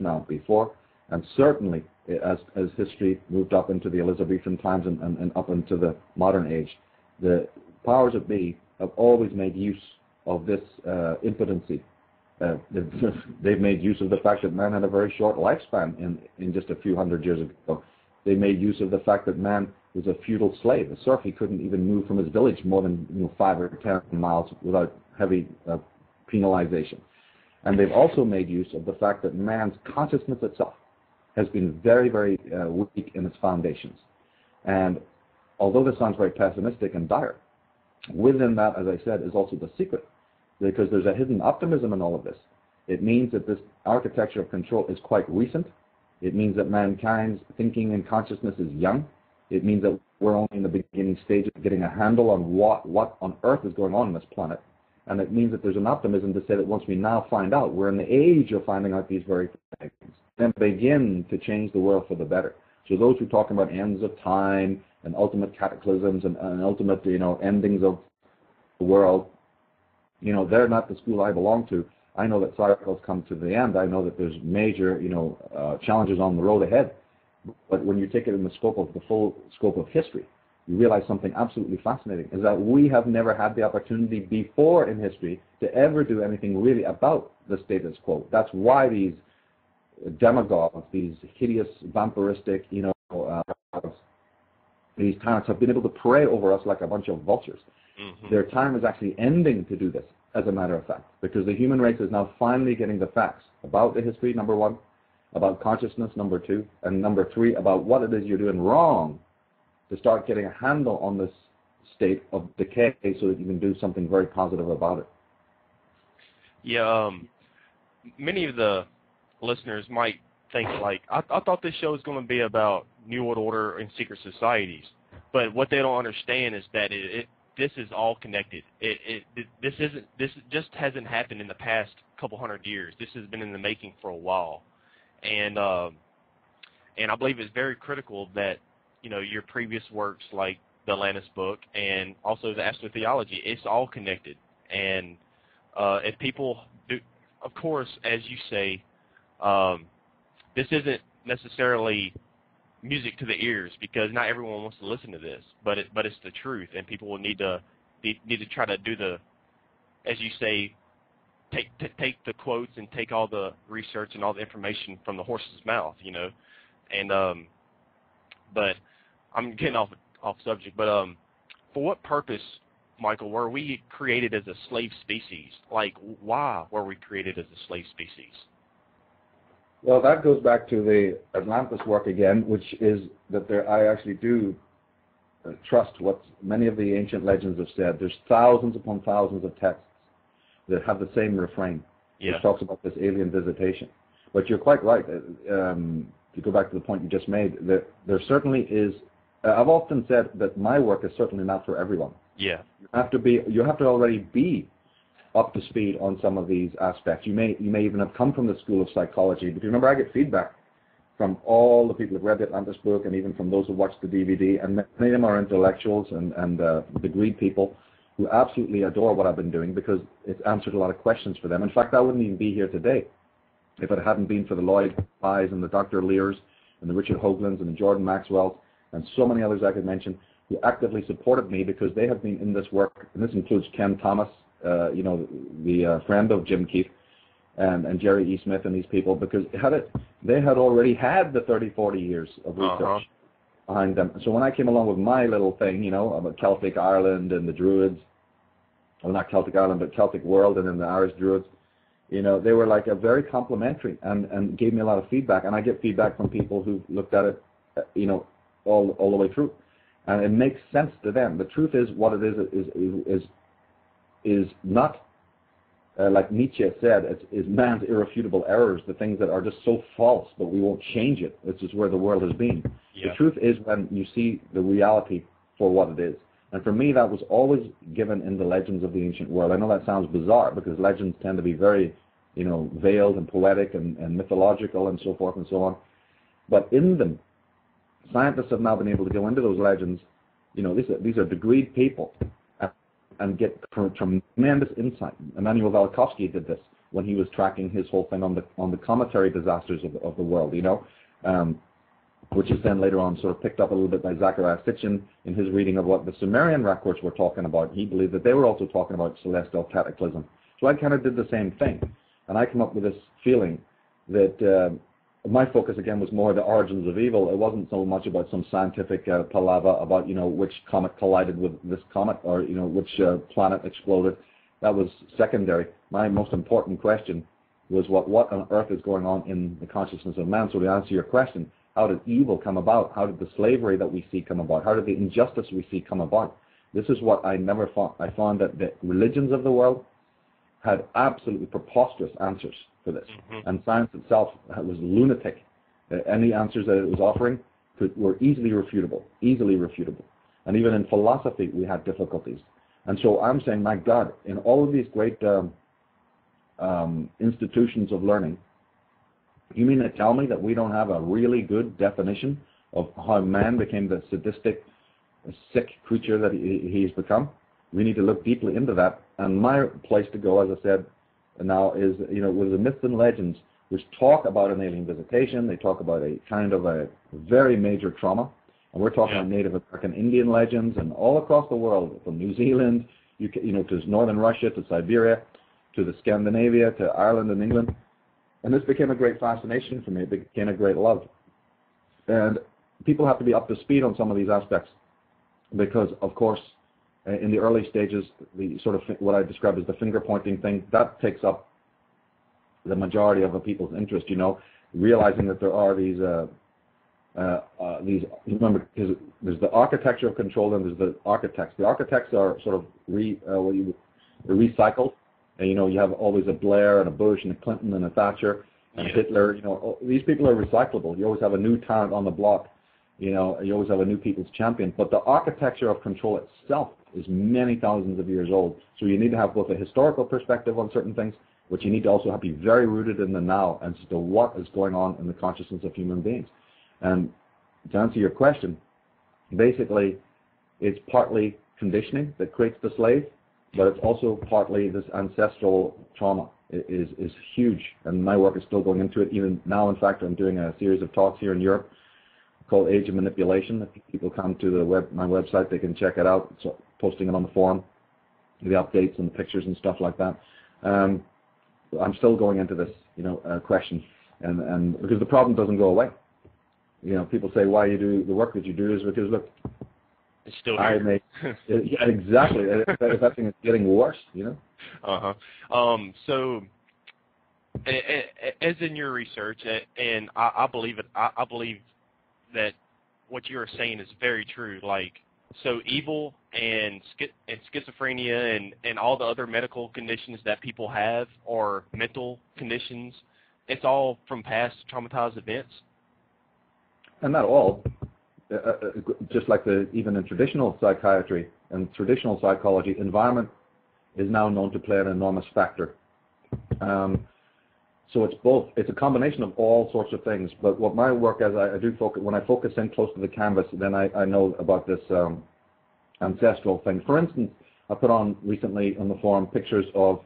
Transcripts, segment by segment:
now before, and certainly as history moved up into the Elizabethan times and up into the modern age, the powers that be have always made use of this impotency. They've made use of the fact that man had a very short lifespan in just a few hundred years ago. They made use of the fact that man was a feudal slave, a serf. He couldn't even move from his village more than 5 or 10 miles without heavy penalization. And they've also made use of the fact that man's consciousness itself has been very, very weak in its foundations. And although this sounds very pessimistic and dire, within that, as I said, is also the secret, because there's a hidden optimism in all of this. It means that this architecture of control is quite recent. It means that mankind's thinking and consciousness is young. It means that we're only in the beginning stage of getting a handle on what on earth is going on this planet. And it means that there's an optimism to say that once we now find out, we're in the age of finding out these very things, then begin to change the world for the better. So those who talk about ends of time and ultimate cataclysms and ultimate, endings of the world, they're not the school I belong to. I know that cycles come to the end. I know that there's major, challenges on the road ahead. But when you take it in the full scope of history, you realize something absolutely fascinating, is that we have never had the opportunity before in history to ever do anything really about the status quo. That's why these demagogues, these hideous, vampiristic, these tyrants have been able to prey over us like a bunch of vultures. Mm-hmm. Their time is actually ending to do this, as a matter of fact, because the human race is now finally getting the facts about the history, number one, about consciousness, number two, and number three, about what it is you're doing wrong, to start getting a handle on this state of decay so that you can do something very positive about it. Yeah, many of the listeners might think, like, I thought this show was going to be about New World Order and secret societies, but what they don't understand is that this is all connected. This just hasn't happened in the past couple hundred years. This has been in the making for a while, and I believe it's very critical that your previous works like the Atlantis book and also the astrotheology, it's all connected. And if people do, of course, as you say, this isn't necessarily music to the ears, because not everyone wants to listen to this, but it's the truth, and people will need to try to do the, as you say, take the quotes and take all the research and all the information from the horse's mouth, and but I'm getting off subject, but for what purpose, Michael, were we created as a slave species? Like, why were we created as a slave species? Well, that goes back to the Atlantis work again, which is that I actually do trust what many of the ancient legends have said. There's thousands upon thousands of texts that have the same refrain, which talks about this alien visitation. But you're quite right. To go back to the point you just made, that there certainly is. I've often said that my work is certainly not for everyone. Yeah. You have to already be up to speed on some of these aspects. You may even have come from the School of Psychology. But remember, I get feedback from all the people who've read the Atlantis book, and even from those who watched the DVD, and many of them are intellectuals and degreed people who absolutely adore what I've been doing, because it's answered a lot of questions for them. In fact, I wouldn't even be here today if it hadn't been for the Lloyd Pyes and the Dr. Lears and the Richard Hoaglands and the Jordan Maxwells and so many others I could mention, who actively supported me, because they have been in this work, and this includes Ken Thomas, the friend of Jim Keith, and Jerry E. Smith and these people, because they had already had the 30, 40 years of research behind them. So when I came along with my little thing, about Celtic Ireland and the Druids, well, not Celtic Ireland, but Celtic world, and then the Irish Druids, they were like a very complimentary and gave me a lot of feedback. And I get feedback from people who looked at it, all the way through. And it makes sense to them. The truth is, what it is not, like Nietzsche said, is man's irrefutable errors, the things that are just so false, but we won't change it. It's just where the world has been. Yeah. The truth is when you see the reality for what it is. And for me, that was always given in the legends of the ancient world. I know that sounds bizarre, because legends tend to be very, veiled and poetic and mythological and so forth and so on. But in them, scientists have now been able to go into those legends. These are degreed people, and get tremendous insight. Immanuel Velikovsky did this. when he was tracking his whole thing on the cometary disasters of the world, which is then later on sort of picked up a little bit by Zachariah Sitchin in his reading of what the Sumerian records were talking about. He believed that they were also talking about celestial cataclysm. So I kind of did the same thing, and I came up with this feeling that my focus again was more the origins of evil. It wasn't so much about some scientific palaver about which comet collided with this comet or which planet exploded. That was secondary. My most important question was what on earth is going on in the consciousness of man. So to answer your question, how did evil come about? How did the slavery that we see come about? How did the injustice we see come about? This is what I never found. I found that the religions of the world had absolutely preposterous answers for this. Mm-hmm. And science itself was lunatic. Any answers that it was offering were easily refutable. And even in philosophy, we had difficulties. And so I'm saying, my God, in all of these great institutions of learning, you mean to tell me that we don't have a really good definition of how man became the sadistic, sick creature that he's become? We need to look deeply into that. And my place to go, as I said now, is, with the myths and legends, which talk about an alien visitation. They talk about a kind of a very major trauma. And we're talking about Native American Indian legends and all across the world, from New Zealand, to northern Russia, to Siberia, to the Scandinavia, to Ireland and England. And this became a great fascination for me. It became a great love. And people have to be up to speed on some of these aspects because, of course, in the early stages, the sort of what I describe as the finger-pointing thing, that takes up the majority of the people's interest, realizing that there are these, remember, because there's the architecture of control and there's the architects. The architects are sort of recycled. And, you have always a Blair and a Bush and a Clinton and a Thatcher and Hitler. These people are recyclable. You always have a new talent on the block. You always have a new people's champion. But the architecture of control itself is many thousands of years old. So you need to have both a historical perspective on certain things, but you need to also be very rooted in the now as to what is going on in the consciousness of human beings. And to answer your question, basically, it's partly conditioning that creates the slave, but it's also partly this ancestral trauma is huge, and my work is still going into it. Even now, in fact, I'm doing a series of talks here in Europe called Age of Manipulation. If people come to my website, they can check it out. So posting it on the forum, the updates and the pictures and stuff like that. I'm still going into this, question, and because the problem doesn't go away. People say why you do the work that you do is because, look, it's still here. Yeah, exactly. If that thing is getting worse, So, as in your research, and I believe it. I believe that what you are saying is very true. Like, so evil and schizophrenia and all the other medical conditions that people have, or mental conditions, it's all from past traumatized events. And not all. Just like even in traditional psychiatry and traditional psychology, environment is now known to play an enormous factor. So it's both. It's a combination of all sorts of things. But what my work, as I do focus, when I focus in close to the canvas, then I know about this ancestral thing. For instance, I put on recently on the forum pictures of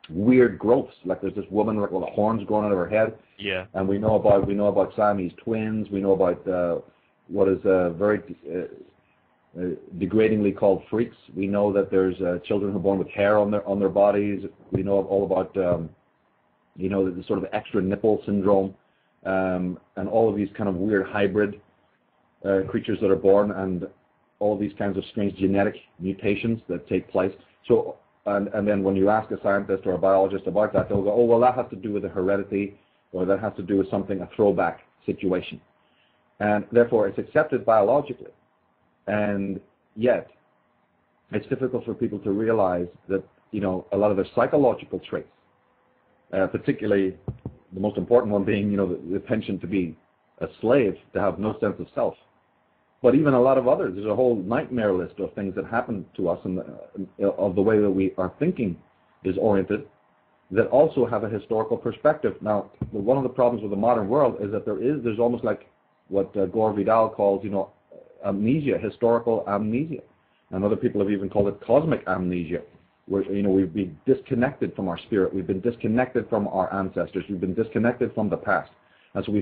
weird growths. Like there's this woman with horns growing out of her head. Yeah. And we know about Siamese twins. We know about what is very degradingly called freaks. We know that there's children who are born with hair on their bodies. We know all about the sort of extra nipple syndrome, and all of these kind of weird hybrid creatures that are born, and all these kinds of strange genetic mutations that take place. So, and then when you ask a scientist or a biologist about that, they'll go, oh, well, that has to do with the heredity, or that has to do with something, a throwback situation. And therefore, it's accepted biologically. And yet, it's difficult for people to realize that, a lot of their psychological traits, particularly the most important one being, the penchant to be a slave, to have no sense of self. But even a lot of others, there's a whole nightmare list of things that happen to us and of the way that our thinking is oriented that also have a historical perspective. Now, one of the problems with the modern world is that there's almost like what Gore Vidal calls, amnesia, historical amnesia. And other people have even called it cosmic amnesia. we've been disconnected from our spirit. We've been disconnected from our ancestors. We've been disconnected from the past. And so we